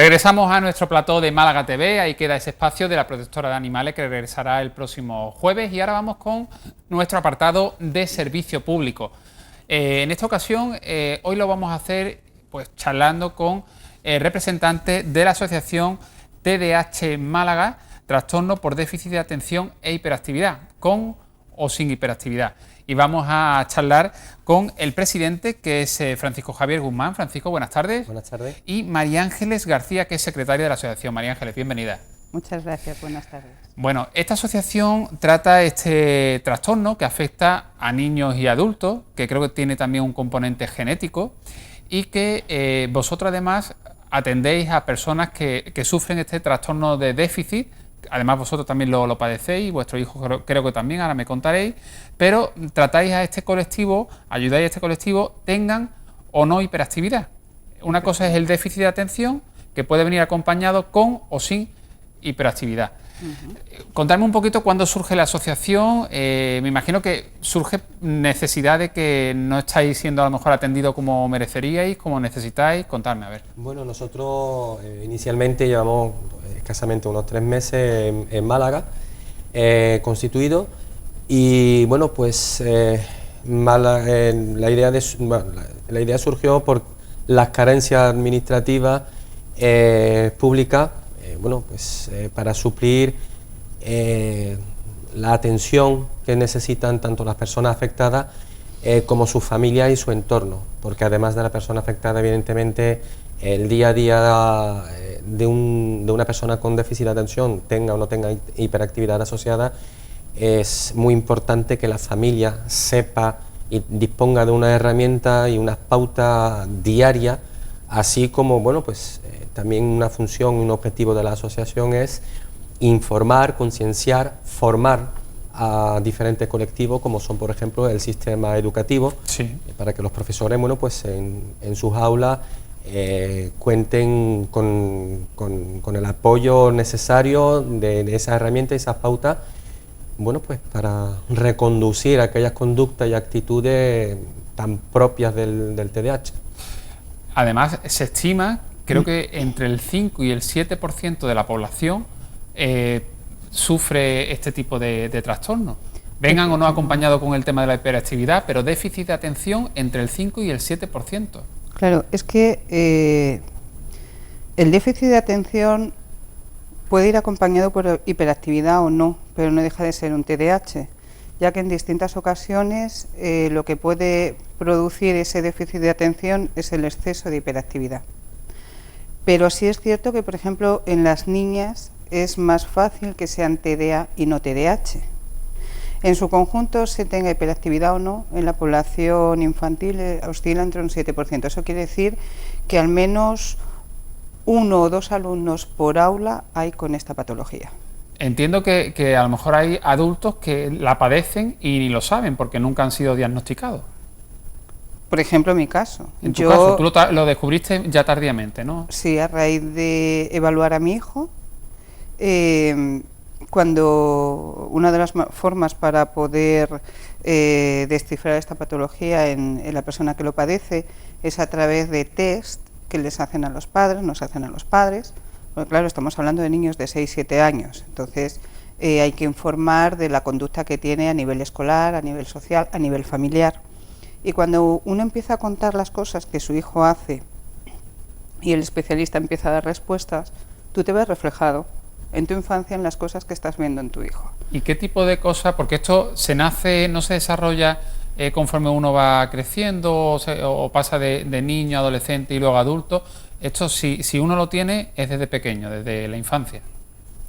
Regresamos a nuestro plató de Málaga TV, ahí queda ese espacio de la protectora de animales que regresará el próximo jueves y ahora vamos con nuestro apartado de servicio público. En esta ocasión, hoy lo vamos a hacer pues charlando con representantes de la asociación TDAH Málaga, Trastorno por Déficit de Atención e Hiperactividad, con o sin hiperactividad. Y vamos a charlar con el presidente, que es Francisco Javier Guzmán. Francisco, buenas tardes. Buenas tardes. Y María Ángeles García, que es secretaria de la asociación. María Ángeles, bienvenida. Muchas gracias, buenas tardes. Bueno, esta asociación trata este trastorno que afecta a niños y adultos, que creo que tiene también un componente genético, y que vosotros además atendéis a personas que sufren este trastorno de déficit. Además vosotros también lo padecéis, vuestro hijo creo que también, ahora me contaréis, pero tratáis a este colectivo, ayudáis a este colectivo, tengan o no hiperactividad. Una cosa es el déficit de atención, que puede venir acompañado con o sin hiperactividad. Contadme un poquito cuándo surge la asociación. Me imagino que surge necesidad de que no estáis siendo a lo mejor atendidos como mereceríais, como necesitáis. Contadme, a ver. Bueno, nosotros inicialmente llevamos escasamente unos 3 meses en Málaga, constituido, y bueno, pues la idea surgió por las carencias administrativas públicas, bueno, pues para suplir la atención que necesitan tanto las personas afectadas como su familia y su entorno, porque además de la persona afectada, evidentemente, el día a día de una persona con déficit de atención, tenga o no tenga hiperactividad asociada, es muy importante que la familia sepa y disponga de una herramienta y unas pautas diarias, así como, bueno, pues también una función, un objetivo de la asociación es informar, concienciar, formar a diferentes colectivos, como son, por ejemplo, el sistema educativo, sí, para que los profesores, bueno, pues en sus aulas cuenten con el apoyo necesario de esa herramienta y esas pautas, bueno, pues para reconducir aquellas conductas y actitudes tan propias del TDAH. Además, se estima, creo que entre el 5 y el 7% de la población sufre este tipo de trastornos. Vengan o no acompañados con el tema de la hiperactividad, pero déficit de atención entre el 5 y el 7%. Claro, es que el déficit de atención puede ir acompañado por hiperactividad o no, pero no deja de ser un TDAH, ya que en distintas ocasiones lo que puede producir ese déficit de atención es el exceso de hiperactividad. Pero sí es cierto que, por ejemplo, en las niñas es más fácil que sean TDA y no TDAH. En su conjunto, se tenga hiperactividad o no, en la población infantil oscila entre un 7%. Eso quiere decir que al menos 1 o 2 alumnos por aula hay con esta patología. Entiendo que a lo mejor hay adultos que la padecen y ni lo saben porque nunca han sido diagnosticados. Por ejemplo, en mi caso. En tu caso, tú lo descubriste ya tardíamente, ¿no? Sí, a raíz de evaluar a mi hijo, cuando una de las formas para poder descifrar esta patología en la persona que lo padece es a través de test que les hacen a los padres, nos hacen a los padres, porque claro, estamos hablando de niños de 6-7 años, entonces hay que informar de la conducta que tiene a nivel escolar, a nivel social, a nivel familiar. Y cuando uno empieza a contar las cosas que su hijo hace y el especialista empieza a dar respuestas, tú te ves reflejado en tu infancia en las cosas que estás viendo en tu hijo. ¿Y qué tipo de cosas? Porque esto se nace, no se desarrolla conforme uno va creciendo o pasa de niño a adolescente y luego a adulto. Esto si uno lo tiene es desde pequeño, desde la infancia.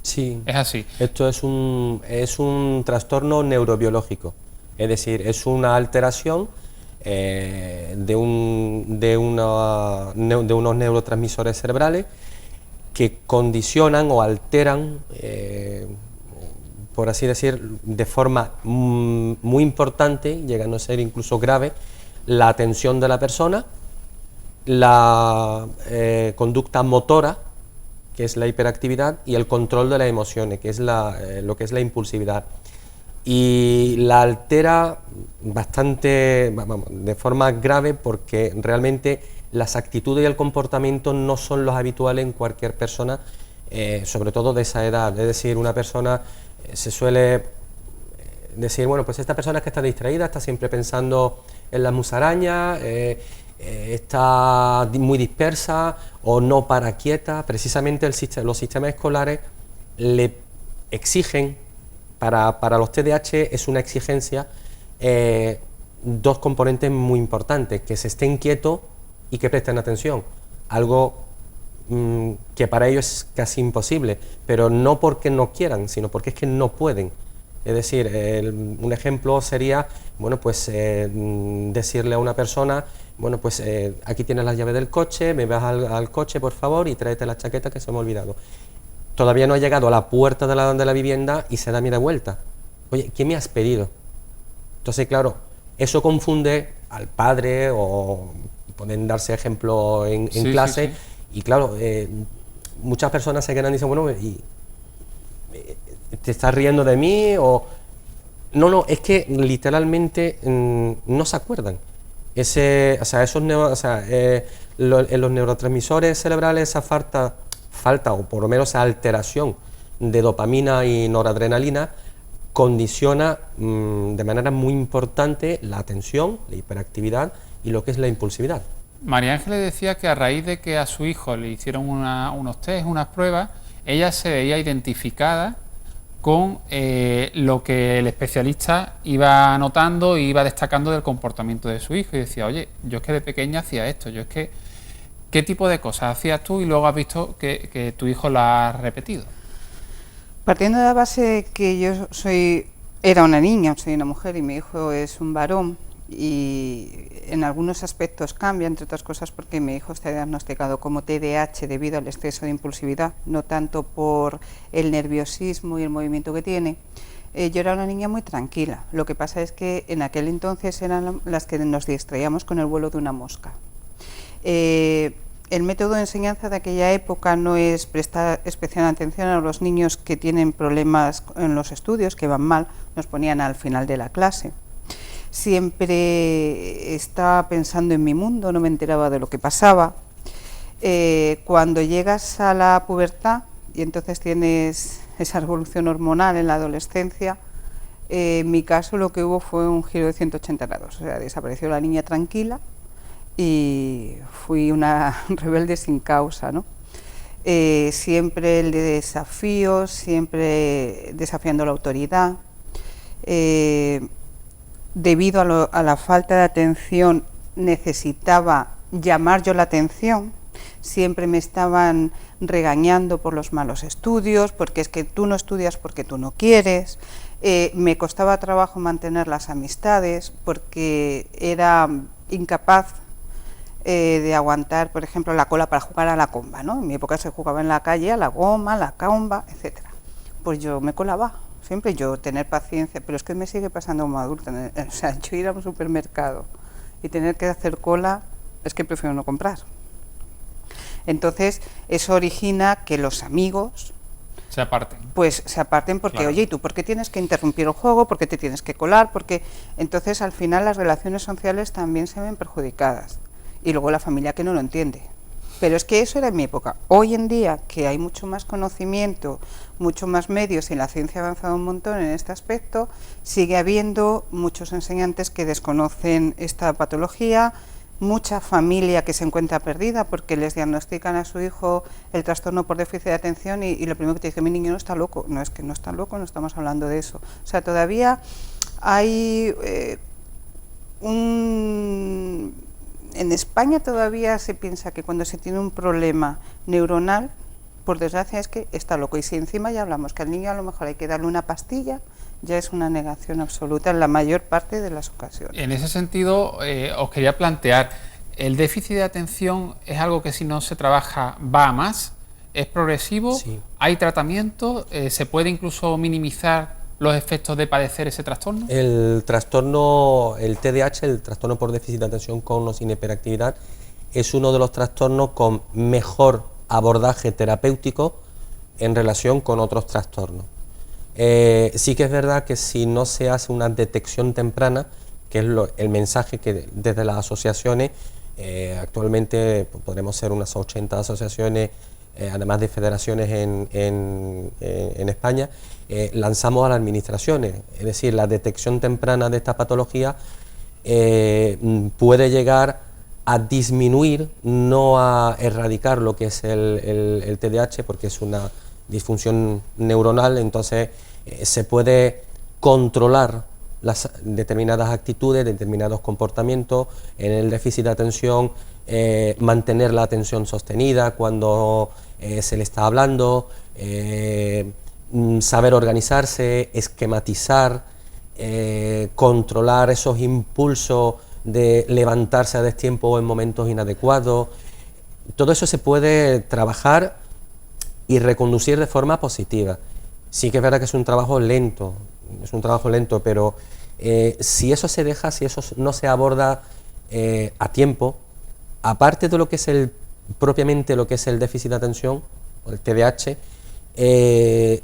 Sí. Es así. Esto es un trastorno neurobiológico, es decir, es una alteración de unos neurotransmisores cerebrales que condicionan o alteran, por así decir, de forma muy importante, llegando a ser incluso grave, la atención de la persona, la conducta motora, que es la hiperactividad, y el control de las emociones, que es lo que es la impulsividad. Y la altera bastante, de forma grave, porque realmente las actitudes y el comportamiento no son los habituales en cualquier persona, sobre todo de esa edad. Es decir, una persona se suele decir, bueno, pues esta persona es que está distraída, está siempre pensando en las musarañas, está muy dispersa o no para quieta. Precisamente los sistemas escolares le exigen, para los TDAH es una exigencia, dos componentes muy importantes: que se estén quietos y que presten atención, algo que para ellos es casi imposible, pero no porque no quieran, sino porque es que no pueden. Es decir, un ejemplo sería, bueno, pues decirle a una persona, bueno, pues aquí tienes las llaves del coche, me vas al coche, por favor, y tráete la chaqueta que se me ha olvidado. Todavía no ha llegado a la puerta de la vivienda y se da media vuelta. Oye, ¿qué me has pedido? Entonces, claro, eso confunde al padre, o pueden darse ejemplos en clase, sí. Y claro, muchas personas se quedan y dicen, bueno, ¿te estás riendo de mí? O no, es que literalmente no se acuerdan. Los neurotransmisores cerebrales, esa falta, o por lo menos esa alteración de dopamina y noradrenalina, condiciona de manera muy importante la atención, la hiperactividad y lo que es la impulsividad. María Ángeles decía que a raíz de que a su hijo le hicieron unos test, unas pruebas, ella se veía identificada con lo que el especialista iba notando y iba destacando del comportamiento de su hijo, y decía, oye, yo es que de pequeña hacía esto, yo es que, ¿qué tipo de cosas hacías tú y luego has visto que tu hijo la ha repetido? Partiendo de la base que yo era una niña, soy una mujer y mi hijo es un varón, y en algunos aspectos cambia, entre otras cosas porque mi hijo está diagnosticado como TDAH debido al exceso de impulsividad, no tanto por el nerviosismo y el movimiento que tiene. Yo era una niña muy tranquila, lo que pasa es que en aquel entonces eran las que nos distraíamos con el vuelo de una mosca. El método de enseñanza de aquella época no es prestar especial atención a los niños que tienen problemas en los estudios, que van mal, nos ponían al final de la clase. Siempre estaba pensando en mi mundo, no me enteraba de lo que pasaba. Cuando llegas a la pubertad y entonces tienes esa revolución hormonal en la adolescencia, en mi caso lo que hubo fue un giro de 180 grados, o sea, desapareció la niña tranquila y fui una rebelde sin causa, ¿no? Siempre el de desafíos, siempre desafiando la autoridad. Debido a la falta de atención, necesitaba llamar yo la atención, siempre me estaban regañando por los malos estudios, porque es que tú no estudias porque tú no quieres, me costaba trabajo mantener las amistades, porque era incapaz de aguantar, por ejemplo, la cola para jugar a la comba, ¿no? En mi época se jugaba en la calle a la goma, la comba, etcétera. Pues yo me colaba. Siempre yo tener paciencia, pero es que me sigue pasando como adulta. O sea, yo ir a un supermercado y tener que hacer cola, es que prefiero no comprar. Entonces, eso origina que los amigos se aparten. Pues se aparten porque, claro. Oye, ¿y tú por qué tienes que interrumpir el juego? ¿Por qué te tienes que colar? Porque entonces al final las relaciones sociales también se ven perjudicadas. Y luego la familia que no lo entiende. Pero es que eso era en mi época. Hoy en día, que hay mucho más conocimiento, mucho más medios y la ciencia ha avanzado un montón en este aspecto, sigue habiendo muchos enseñantes que desconocen esta patología, mucha familia que se encuentra perdida porque les diagnostican a su hijo el trastorno por déficit de atención y lo primero que te dice, mi niño no está loco. No, es que no está loco, no estamos hablando de eso. O sea, todavía hay En España todavía se piensa que cuando se tiene un problema neuronal, por desgracia es que está loco. Y si encima ya hablamos que al niño a lo mejor hay que darle una pastilla, ya es una negación absoluta en la mayor parte de las ocasiones. En ese sentido, os quería plantear, ¿el déficit de atención es algo que si no se trabaja va a más? ¿Es progresivo? Sí. ¿Hay tratamiento? ¿Se puede incluso minimizar los efectos de padecer ese trastorno? El trastorno, el TDAH, el trastorno por déficit de atención con o sin hiperactividad, es uno de los trastornos con mejor abordaje terapéutico en relación con otros trastornos. Sí que es verdad que si no se hace una detección temprana, que es el mensaje que desde las asociaciones Actualmente pues, podremos ser unas 80 asociaciones, además de federaciones en España. Lanzamos a las administraciones, es decir, la detección temprana de esta patología puede llegar a disminuir, no a erradicar lo que es el TDAH, porque es una disfunción neuronal. Entonces se puede controlar las determinadas actitudes, determinados comportamientos. En el déficit de atención, mantener la atención sostenida cuando se le está hablando, saber organizarse, esquematizar, controlar esos impulsos de levantarse a destiempo o en momentos inadecuados. Todo eso se puede trabajar y reconducir de forma positiva. Sí que es verdad que es un trabajo lento, pero si eso se deja, si eso no se aborda a tiempo, aparte de lo que es propiamente lo que es el déficit de atención, o el TDAH,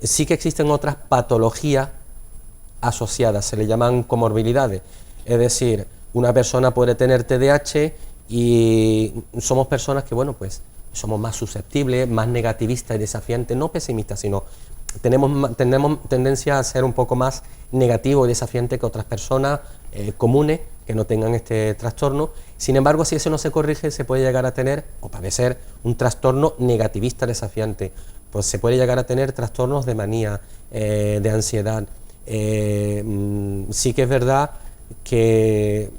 sí que existen otras patologías asociadas, se le llaman comorbilidades. Es decir, una persona puede tener TDAH y somos personas que, bueno, pues somos más susceptibles, más negativistas y desafiantes, no pesimistas, sino tenemos tendencia a ser un poco más negativo y desafiante que otras personas comunes que no tengan este trastorno. Sin embargo, si eso no se corrige, se puede llegar a tener o padecer un trastorno negativista desafiante. Pues se puede llegar a tener trastornos de manía, de ansiedad. Sí que es verdad que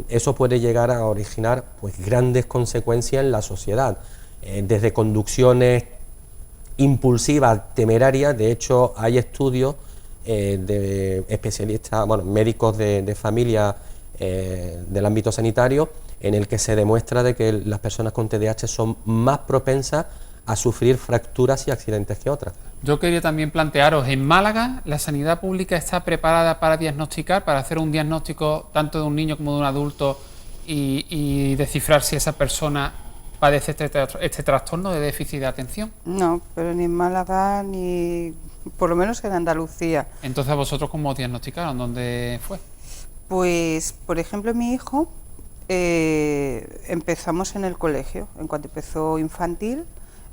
eso puede llegar a originar pues grandes consecuencias en la sociedad, desde conducciones impulsivas, temerarias. De hecho, hay estudios de especialistas, bueno, médicos de familia del ámbito sanitario, en el que se demuestra de que las personas con TDAH son más propensas a sufrir fracturas y accidentes que otras. Yo quería también plantearos, en Málaga, ¿la sanidad pública está preparada para diagnosticar, para hacer un diagnóstico tanto de un niño como de un adulto y descifrar si esa persona padece este trastorno de déficit de atención? No, pero ni en Málaga ni, por lo menos en Andalucía. Entonces, ¿vosotros cómo os diagnosticaron? ¿Dónde fue? Pues, por ejemplo, mi hijo, empezamos en el colegio. En cuanto empezó infantil,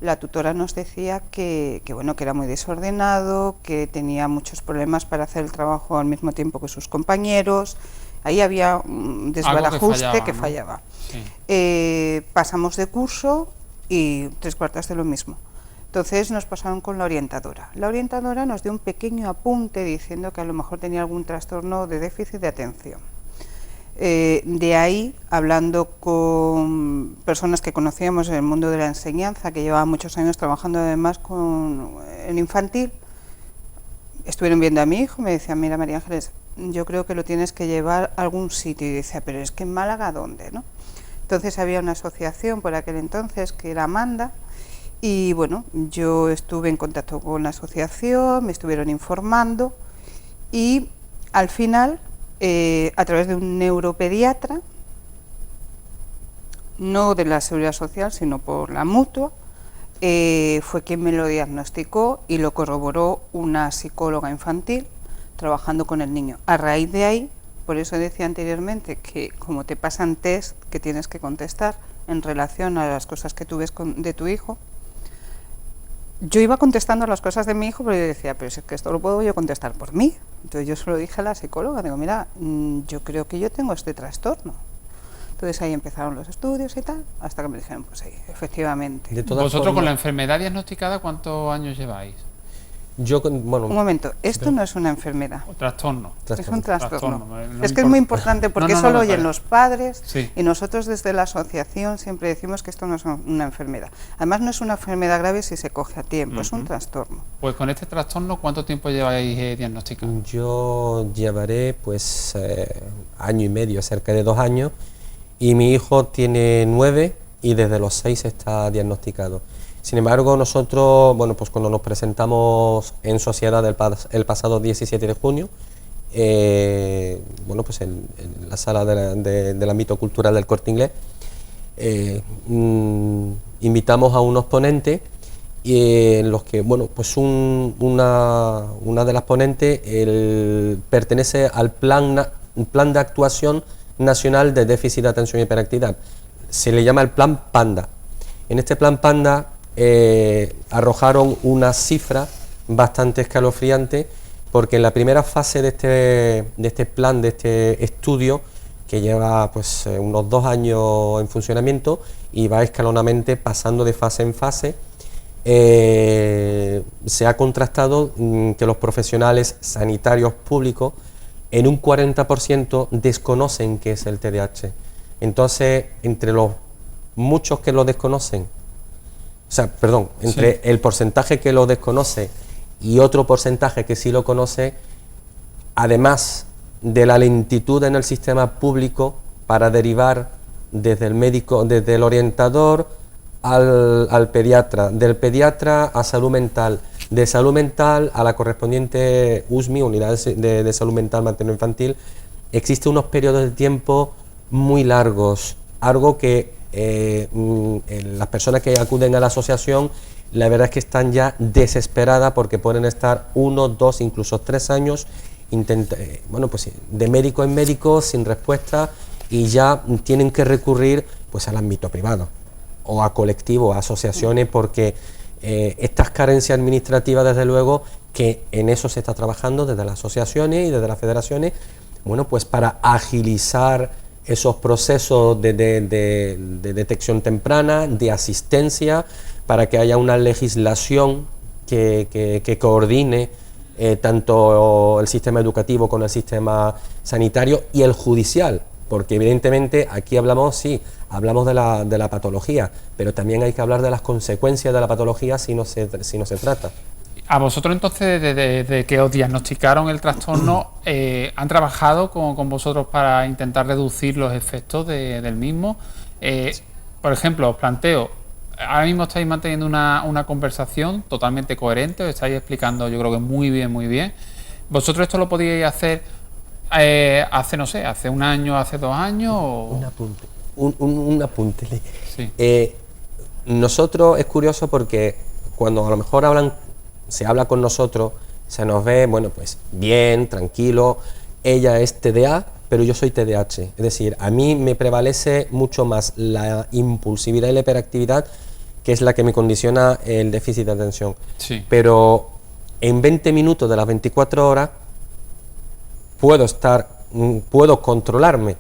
la tutora nos decía que bueno, que era muy desordenado, que tenía muchos problemas para hacer el trabajo al mismo tiempo que sus compañeros. Ahí había un desbarajuste que fallaba. Sí. Pasamos de curso y 3/4 de lo mismo. Entonces nos pasaron con la orientadora. La orientadora nos dio un pequeño apunte diciendo que a lo mejor tenía algún trastorno de déficit de atención. De ahí, hablando con personas que conocíamos en el mundo de la enseñanza, que llevaban muchos años trabajando además en infantil, estuvieron viendo a mi hijo, me decían, mira María Ángeles, yo creo que lo tienes que llevar a algún sitio. Y decía, pero es que en Málaga, ¿dónde? ¿No? Entonces había una asociación por aquel entonces que era Amanda, y bueno, yo estuve en contacto con la asociación, me estuvieron informando y al final, a través de un neuropediatra, no de la Seguridad Social, sino por la Mutua, fue quien me lo diagnosticó y lo corroboró una psicóloga infantil trabajando con el niño. A raíz de ahí, por eso decía anteriormente que como te pasan test que tienes que contestar en relación a las cosas que tú ves de tu hijo, yo iba contestando las cosas de mi hijo, pero yo decía, pero es que esto lo puedo yo contestar por mí. Entonces yo se lo dije a la psicóloga, digo, mira, yo creo que yo tengo este trastorno. Entonces ahí empezaron los estudios y tal, hasta que me dijeron, pues sí, efectivamente. ¿Vosotros con la enfermedad diagnosticada cuántos años lleváis? Bueno, un momento, esto no es una enfermedad. Trastorno. Es un trastorno. No es que es muy importante porque eso lo oyen los padres, sí. Y nosotros desde la asociación siempre decimos que esto no es una enfermedad. Además no es una enfermedad grave si se coge a tiempo, es un trastorno. Pues con este trastorno, ¿cuánto tiempo lleváis diagnosticado? Yo llevaré pues año y medio, cerca de 2 años, y mi hijo tiene 9 y desde los 6 está diagnosticado. Sin embargo, nosotros, bueno, pues cuando nos presentamos en sociedad el pasado 17 de junio, bueno, pues en la sala del ámbito cultural del Corte Inglés, invitamos a unos ponentes en los que, bueno, pues una de las ponentes pertenece al plan de actuación nacional de déficit de atención y hiperactividad. se le llama el plan Panda. En este plan Panda arrojaron una cifra bastante escalofriante, porque en la primera fase de este plan, de este estudio, que lleva pues unos 2 años en funcionamiento y va escalonadamente pasando de fase en fase, se ha contrastado que los profesionales sanitarios públicos en un 40% desconocen qué es el TDAH. Entonces, entre los muchos que lo desconocen, entre el porcentaje que lo desconoce y otro porcentaje que sí lo conoce, además de la lentitud en el sistema público para derivar desde el médico, desde el orientador al pediatra, del pediatra a salud mental, de salud mental a la correspondiente USMI, Unidad de Salud Mental Materno-Infantil, existen unos periodos de tiempo muy largos, algo que las personas que acuden a la asociación, la verdad es que están ya desesperadas porque pueden estar 1, 2, incluso 3 años de médico en médico sin respuesta, y ya tienen que recurrir pues al ámbito privado o a colectivos, a asociaciones, porque estas carencias administrativas, desde luego, que en eso se está trabajando desde las asociaciones y desde las federaciones, pues para agilizar esos procesos de detección temprana, de asistencia, para que haya una legislación que coordine tanto el sistema educativo con el sistema sanitario y el judicial, porque evidentemente aquí hablamos de la patología, pero también hay que hablar de las consecuencias de la patología si no se trata. A vosotros entonces, desde que os diagnosticaron el trastorno, ¿han trabajado con vosotros para intentar reducir los efectos del mismo? Por ejemplo, os planteo, ahora mismo estáis manteniendo una conversación totalmente coherente, os estáis explicando, yo creo que muy bien. ¿Vosotros esto lo podíais hacer hace un año, hace 2 años? O... Un apunte. Sí. Nosotros es curioso porque cuando a lo mejor se habla con nosotros, se nos ve, pues bien, tranquilo, ella es TDA, pero yo soy TDAH, es decir, a mí me prevalece mucho más la impulsividad y la hiperactividad, que es la que me condiciona el déficit de atención. Sí. Pero en 20 minutos de las 24 horas puedo controlarme.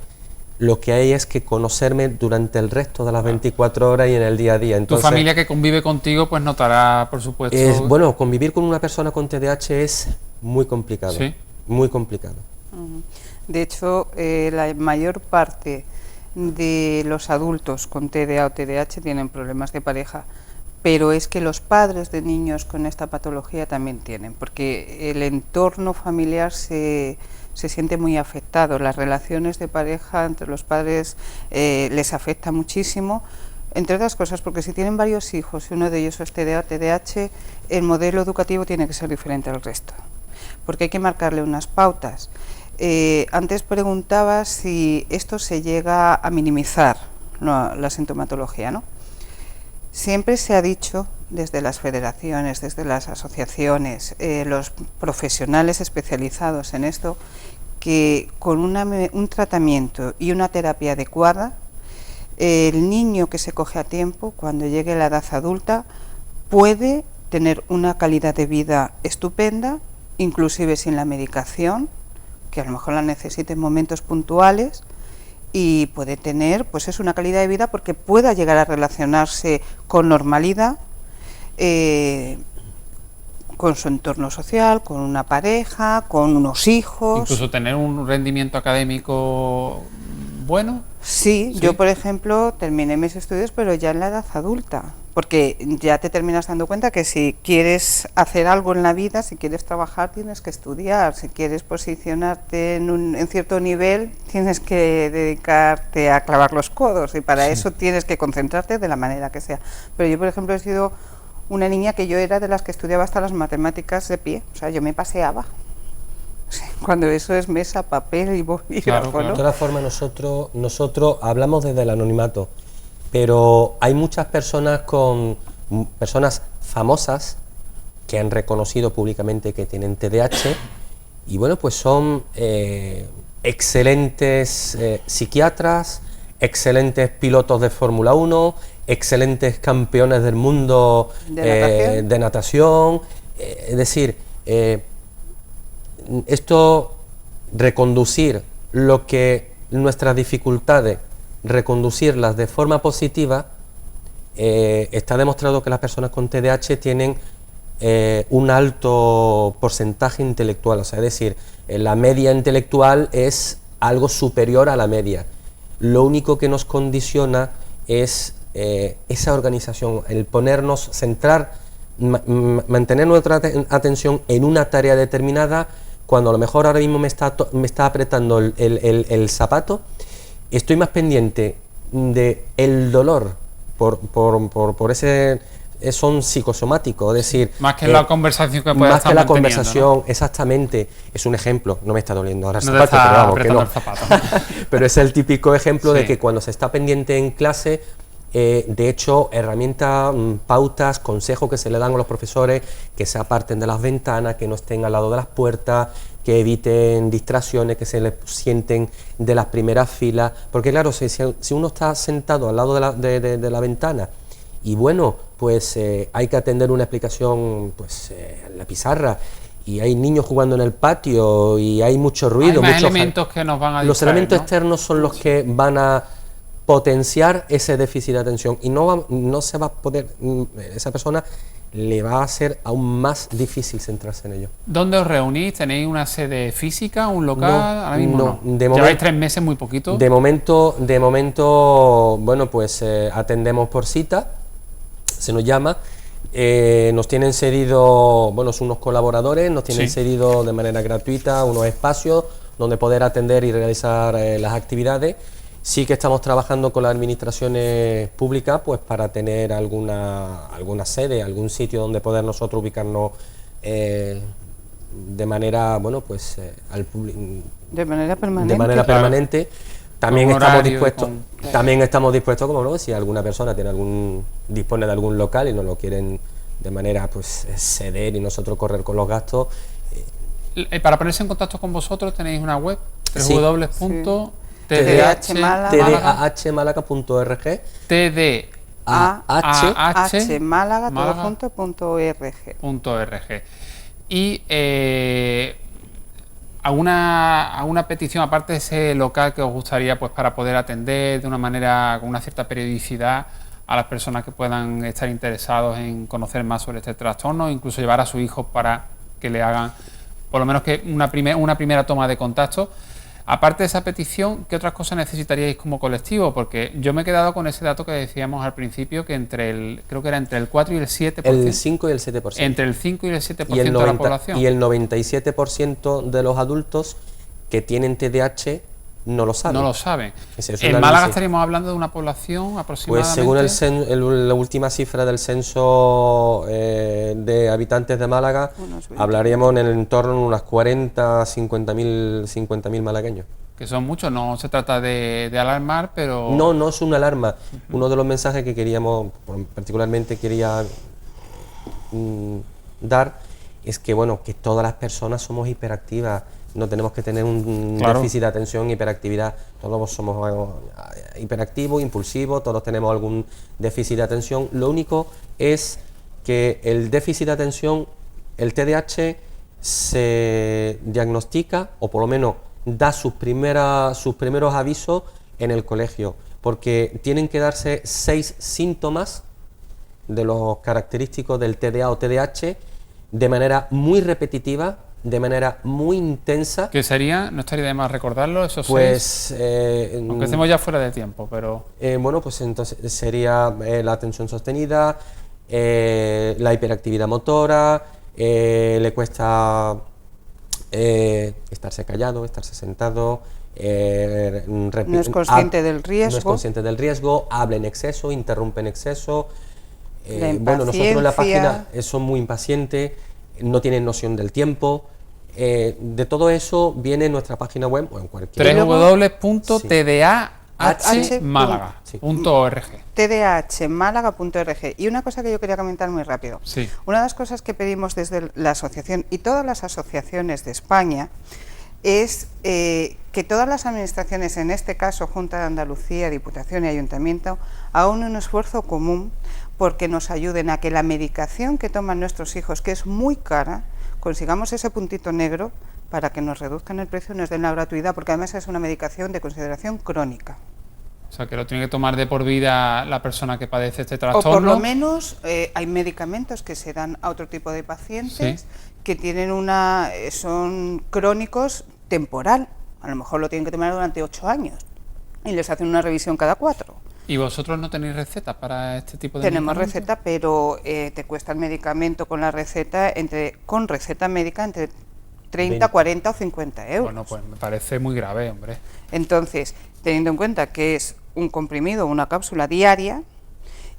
Lo que hay es que conocerme durante el resto de las 24 horas y en el día a día. Entonces, tu familia que convive contigo pues notará, por supuesto... convivir con una persona con TDAH es muy complicado. ¿Sí? Muy complicado. De hecho, la mayor parte de los adultos con TDA o TDAH tienen problemas de pareja, pero es que los padres de niños con esta patología también tienen, porque el entorno familiar se siente muy afectado. Las relaciones de pareja entre los padres les afecta muchísimo, entre otras cosas porque si tienen varios hijos y uno de ellos es TDA o TDAH, el modelo educativo tiene que ser diferente al resto, porque hay que marcarle unas pautas. Antes preguntaba si esto se llega a minimizar, la sintomatología, ¿no? Siempre se ha dicho desde las federaciones, desde las asociaciones, los profesionales especializados en esto, que con un tratamiento y una terapia adecuada, el niño que se coge a tiempo, cuando llegue a la edad adulta, puede tener una calidad de vida estupenda, inclusive sin la medicación, que a lo mejor la necesite en momentos puntuales, y puede tener una calidad de vida porque pueda llegar a relacionarse con normalidad con su entorno social, con una pareja, con unos hijos. Incluso tener un rendimiento académico bueno. Sí, yo por ejemplo terminé mis estudios pero ya en la edad adulta, porque ya te terminas dando cuenta que si quieres hacer algo en la vida, si quieres trabajar, tienes que estudiar, si quieres posicionarte en cierto nivel, tienes que dedicarte a clavar los codos, y para eso tienes que concentrarte de la manera que sea. Pero yo por ejemplo he sido una niña que yo era de las que estudiaba hasta las matemáticas de pie, o sea, yo me paseaba. Cuando eso es mesa, papel y bolígrafo, claro. ¿no? De todas formas, nosotros hablamos desde el anonimato, pero hay muchas personas famosas que han reconocido públicamente que tienen TDAH y son excelentes psiquiatras, excelentes pilotos de Fórmula 1, excelentes campeones del mundo de natación. Es decir, esto, reconducir lo que nuestras dificultades, reconducirlas de forma positiva, está demostrado que las personas con TDAH tienen un alto porcentaje intelectual, o sea, es decir, la media intelectual es algo superior a la media. Lo único que nos condiciona es esa organización, el ponernos, centrar, mantener nuestra atención en una tarea determinada. Cuando a lo mejor ahora mismo me está apretando el zapato, estoy más pendiente del dolor por ese son psicosomáticos, es decir, más que la conversación que pueda estar más que la conversación, ¿no? Exactamente. Es un ejemplo, no me está doliendo ahora el No zapato, te está pero vamos, que apretando no. el zapato. Pero es el típico ejemplo Sí. de que cuando se está pendiente en clase, de hecho, herramientas, pautas, consejos que se le dan a los profesores, que se aparten de las ventanas, que no estén al lado de las puertas, que eviten distracciones, que se les sienten de las primeras filas, porque claro, si uno está sentado al lado de la ventana y bueno, pues hay que atender una explicación pues en la pizarra, y hay niños jugando en el patio y hay mucho ruido, Hay más mucho elementos que nos van a los distraer, elementos ¿no? externos son los que van a potenciar ese déficit de atención, y no se va a poder, esa persona le va a ser aún más difícil centrarse en ello. ¿Dónde os reunís? ¿Tenéis una sede física, un local? No, Ahora mismo no. no. De Lleváis momen- 3 meses, muy poquito. De momento, bueno, pues atendemos por cita, se nos llama, nos tienen cedido, bueno, son unos colaboradores, nos tienen Sí. cedido de manera gratuita unos espacios donde poder atender y realizar las actividades. Sí que estamos trabajando con las administraciones públicas, pues para tener alguna sede, algún sitio donde poder nosotros ubicarnos de manera, bueno, pues De manera permanente. de manera Claro. permanente. También Con estamos horario y dispuestos, con- también estamos dispuestos, como no, si alguna persona dispone de algún local y nos lo quieren de manera pues ceder y nosotros correr con los gastos. Para ponerse en contacto con vosotros tenéis una web, Sí. www.tdhmálaga.org. tdhmálaga.org. Y alguna petición, aparte de ese local, que os gustaría, pues, para poder atender de una manera, con una cierta periodicidad, a las personas que puedan estar interesados en conocer más sobre este trastorno, incluso llevar a sus hijos para que le hagan por lo menos que una primera toma de contacto. Aparte de esa petición, ¿qué otras cosas necesitaríais como colectivo? Porque yo me he quedado con ese dato que decíamos al principio, que creo que era entre el 4 y el 7%. El 5 y el 7%. Entre el 5 y el 7% y el, de la población. y el 97% de los adultos que tienen TDAH no lo saben. No lo saben. Ese es un En análisis. Málaga estaríamos hablando de una población aproximadamente. Pues según la última cifra del censo de habitantes de Málaga, Unos 20. hablaríamos en el entorno de unas 40, 50.000 malagueños. Que son muchos, no se trata de alarmar, pero... No es una alarma. Uno de los mensajes que particularmente quería dar, es que bueno, que todas las personas somos hiperactivas. No tenemos que tener un Claro. déficit de atención, hiperactividad. Todos somos hiperactivos, impulsivos, todos tenemos algún déficit de atención. Lo único es que el déficit de atención, el TDAH, se diagnostica, o por lo menos da sus primeros avisos en el colegio, porque tienen que darse 6 síntomas de los característicos del TDA o TDAH de manera muy repetitiva, de manera muy intensa. Que sería, no estaría de más recordarlo, esos 6, Pues aunque estemos ya fuera de tiempo, pero... bueno, pues entonces sería la atención sostenida, la hiperactividad motora, le cuesta estarse callado, estarse sentado, No es consciente del riesgo. No es consciente del riesgo, habla en exceso, interrumpe en exceso. La Bueno, nosotros en la impaciencia. página son muy impacientes, no tienen noción del tiempo. De todo eso viene en nuestra página web o en cualquier... www.tdahmálaga.org. tdhmálaga.org. Y una cosa que yo quería comentar muy rápido. Sí. Una de las cosas que pedimos desde la asociación y todas las asociaciones de España es que todas las administraciones, en este caso Junta de Andalucía, Diputación y Ayuntamiento, hagan un esfuerzo común porque nos ayuden a que la medicación que toman nuestros hijos, que es muy cara, consigamos ese puntito negro para que nos reduzcan el precio y nos den la gratuidad, porque además es una medicación de consideración crónica. O sea, que lo tiene que tomar de por vida la persona que padece este O trastorno. por lo menos hay medicamentos que se dan a otro tipo de pacientes, Sí, que tienen son crónicos temporal. A lo mejor lo tienen que tomar durante 8 años y les hacen una revisión cada 4. ¿Y vosotros no tenéis recetas para este tipo de Tenemos medicamentos? receta, pero te cuesta el medicamento con la receta, con receta médica, entre 30, 40 o 50 euros. Bueno, pues me parece muy grave, hombre. Entonces, teniendo en cuenta que es un comprimido, una cápsula diaria,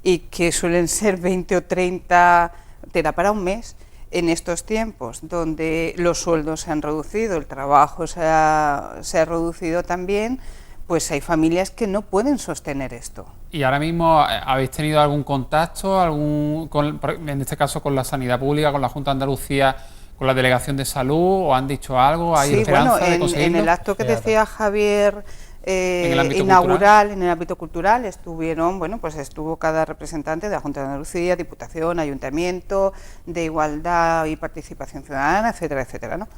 y que suelen ser 20 o 30, te da para un mes, en estos tiempos donde los sueldos se han reducido, el trabajo se ha reducido también, pues hay familias que no pueden sostener esto. ¿Y ahora mismo habéis tenido algún contacto, en este caso con la sanidad pública, con la Junta de Andalucía, con la Delegación de Salud, o han dicho algo? ¿Hay Sí, esperanza bueno, de conseguirlo? en el acto que decía Javier el ámbito inaugural, en el ámbito cultural, estuvo cada representante de la Junta de Andalucía, Diputación, Ayuntamiento, de Igualdad y Participación Ciudadana, etcétera, etcétera, ¿no?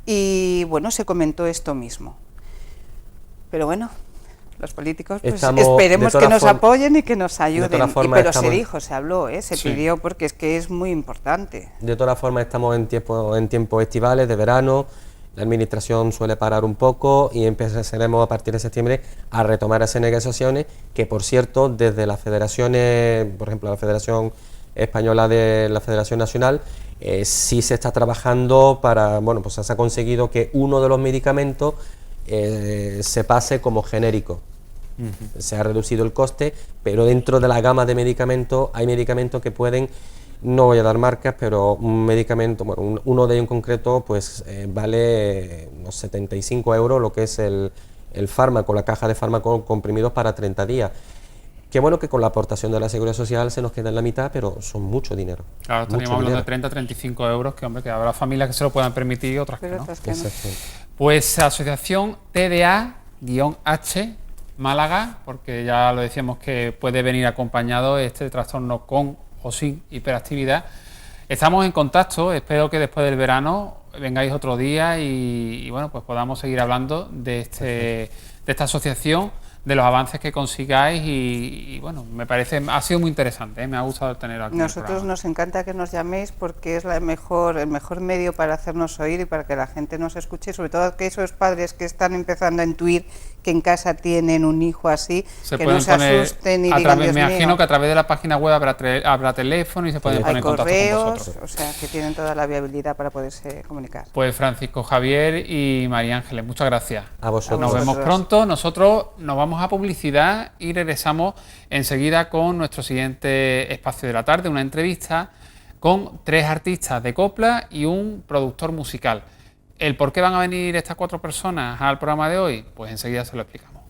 Y bueno, se comentó esto mismo. Pero bueno, los políticos pues esperemos que nos apoyen y que nos ayuden. Pero se dijo, se habló, se pidió, porque es que es muy importante. De todas formas, estamos en tiempos estivales, de verano. La administración suele parar un poco y empezaremos a partir de septiembre a retomar esas negociaciones, que por cierto, desde las federaciones, por ejemplo la Federación Española de la Federación Nacional, sí se está trabajando para, bueno, pues se ha conseguido que uno de los medicamentos se pase como genérico. Se ha reducido el coste, pero dentro de la gama de medicamentos hay medicamentos que pueden, no voy a dar marcas, pero un medicamento, bueno, uno de ellos en concreto, pues vale unos 75 euros, lo que es el fármaco, la caja de fármacos comprimidos para 30 días. Qué bueno que con la aportación de la Seguridad Social se nos queda en la mitad, pero son mucho dinero. Claro, estaríamos hablando de 30, 35 euros, que hombre, que habrá familias que se lo puedan permitir y otras que no. Pues Asociación TDA-H Málaga, porque ya lo decíamos que puede venir acompañado este trastorno con o sin hiperactividad. Estamos en contacto, espero que después del verano vengáis otro día y bueno, pues podamos seguir hablando de esta asociación, de los avances que consigáis y bueno, me parece, ha sido muy interesante, me ha gustado tener aquí. Nosotros nos encanta que nos llaméis porque es el mejor medio para hacernos oír y para que la gente nos escuche, sobre todo que esos padres que están empezando a intuir que en casa tienen un hijo así, que no se asusten y digan, Dios mío. Me imagino que a través de la página web habrá teléfono y se pueden poner en contacto con vosotros. O sea, que tienen toda la viabilidad para poderse comunicar. Pues Francisco Javier y María Ángeles, muchas gracias. A vosotros. Nos vemos pronto. Nosotros nos vamos a publicidad y regresamos enseguida con nuestro siguiente espacio de la tarde, una entrevista con 3 artistas de copla y un productor musical. ¿El por qué van a venir estas 4 personas al programa de hoy? Pues enseguida se lo explicamos.